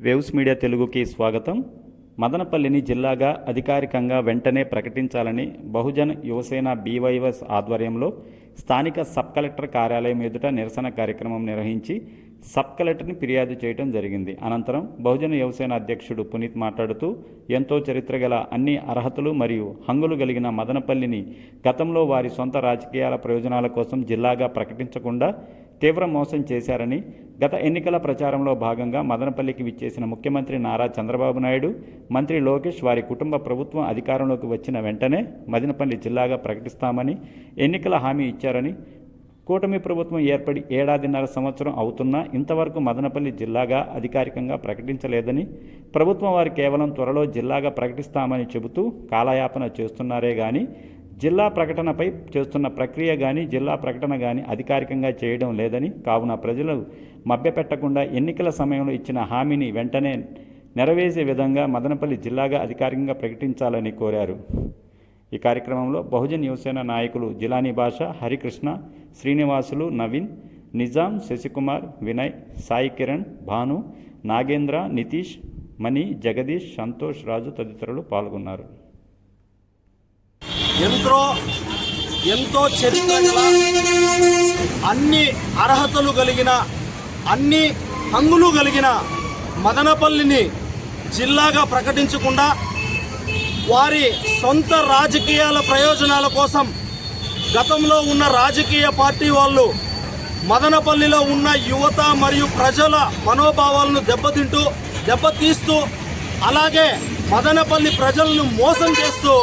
Waves media తెలుగుకి స్వాగతం. మదనపల్లిని జిల్లాగా అధికారికంగా వెంటనే ప్రకటించాలని బహుజన్ యువసేన బీవైఎస్ ఆధ్వర్యంలో స్థానిక సబ్ కలెక్టర్ కార్యాలయం ఎదుట నిరసన కార్యక్రమం నిర్వహించి సబ్ కలెక్టర్ని ఫిర్యాదు చేయడం జరిగింది. అనంతరం బహుజన యువసేన అధ్యక్షుడు పునీత్ మాట్లాడుతూ ఎంతో చరిత్ర గల అన్ని అర్హతలు మరియు హంగులు కలిగిన మదనపల్లిని గతంలో వారి సొంత రాజకీయాల ప్రయోజనాల కోసం జిల్లాగా ప్రకటించకుండా తీవ్ర మోసం చేశారని, గత ఎన్నికల ప్రచారంలో భాగంగా మదనపల్లికి విచ్చేసిన ముఖ్యమంత్రి నారా చంద్రబాబు నాయుడు, మంత్రి లోకేష్ వారి కుటుంబ ప్రభుత్వం అధికారంలోకి వచ్చిన వెంటనే మదనపల్లి జిల్లాగా ప్రకటిస్తామని ఎన్నికల హామీ ఇచ్చారని, కూటమి ప్రభుత్వం ఏర్పడి 1.5 సంవత్సరం అవుతున్నా ఇంతవరకు మదనపల్లి జిల్లాగా అధికారికంగా ప్రకటించలేదని, ప్రభుత్వం వారు కేవలం త్వరలో జిల్లాగా ప్రకటిస్తామని చెబుతూ కాలయాపన చేస్తున్నారే కానీ జిల్లా ప్రకటనపై చేస్తున్న ప్రక్రియ కానీ జిల్లా ప్రకటన కానీ అధికారికంగా చేయడం లేదని, కావున ప్రజలు మభ్యపెట్టకుండా ఎన్నికల సమయంలో ఇచ్చిన హామీని వెంటనే నెరవేర్చే విధంగా మదనపల్లి జిల్లాగా అధికారికంగా ప్రకటించాలని కోరారు. ఈ కార్యక్రమంలో బహుజన్ యువసేన నాయకులు జిలానీ భాష, హరికృష్ణ, శ్రీనివాసులు, నవీన్, నిజాం, శశికుమార్, వినయ్, సాయి కిరణ్, భాను, నాగేంద్ర, నితీష్, మణి, జగదీష్, సంతోష్, రాజు తదితరులు పాల్గొన్నారు. ఎంతో చరిత్ర గల అన్ని అర్హతలు కలిగిన అన్ని హంగులు కలిగిన మదనపల్లిని జిల్లాగా ప్రకటించకుండా వారి సొంత రాజకీయాల ప్రయోజనాల కోసం గతంలో ఉన్న రాజకీయ పార్టీ వాళ్ళు మదనపల్లిలో ఉన్న యువత మరియు ప్రజల మనోభావాలను దెబ్బతీస్తూ అలాగే మదనపల్లి ప్రజలను మోసం చేస్తూ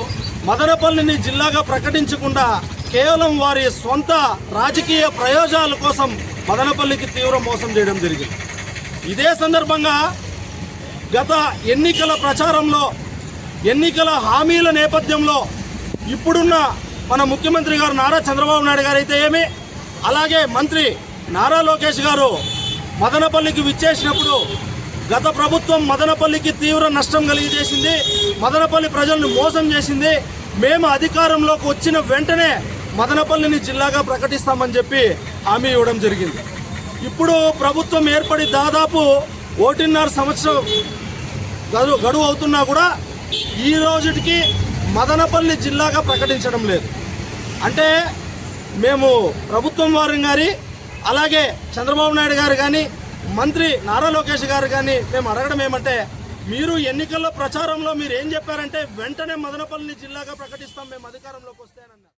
మదనపల్లిని జిల్లాగా ప్రకటించకుండా కేవలం వారి సొంత రాజకీయ ప్రయోజనాల కోసం మదనపల్లికి తీవ్ర మోసం చేయడం జరిగింది. ఇదే సందర్భంగా గత ఎన్నికల ప్రచారంలో ఎన్నికల హామీల నేపథ్యంలో ఇప్పుడున్న మన ముఖ్యమంత్రి గారు నారా చంద్రబాబు నాయుడు గారు అయితే ఏమి, అలాగే మంత్రి నారా లోకేష్ గారు మదనపల్లికి విచ్చేసినప్పుడు గత ప్రభుత్వం మదనపల్లికి తీవ్ర నష్టం కలిగజేసింది, మదనపల్లి ప్రజలను మోసం చేసింది, మేము అధికారంలోకి వచ్చిన వెంటనే మదనపల్లిని జిల్లాగా ప్రకటిస్తామని చెప్పి హామీ ఇవ్వడం జరిగింది. ఇప్పుడు ప్రభుత్వం ఏర్పడి దాదాపు 1.5 సంవత్సరం గడువు అవుతున్నా కూడా ఈ రోజుకి మదనపల్లి జిల్లాగా ప్రకటించడం లేదు. అంటే మేము ప్రభుత్వం వారి గారి అలాగే చంద్రబాబు నాయుడు గారు కానీ మంత్రి నారా లోకేష్ గారు కానీ మేము అడగడం ఏమంటే, మీరు ఎన్నికల ప్రచారంలో మీరు ఏం చెప్పారంటే వెంటనే మదనపల్లిని జిల్లాగా ప్రకటిస్తాం మేము అధికారంలోకి వస్తేనన్నారు.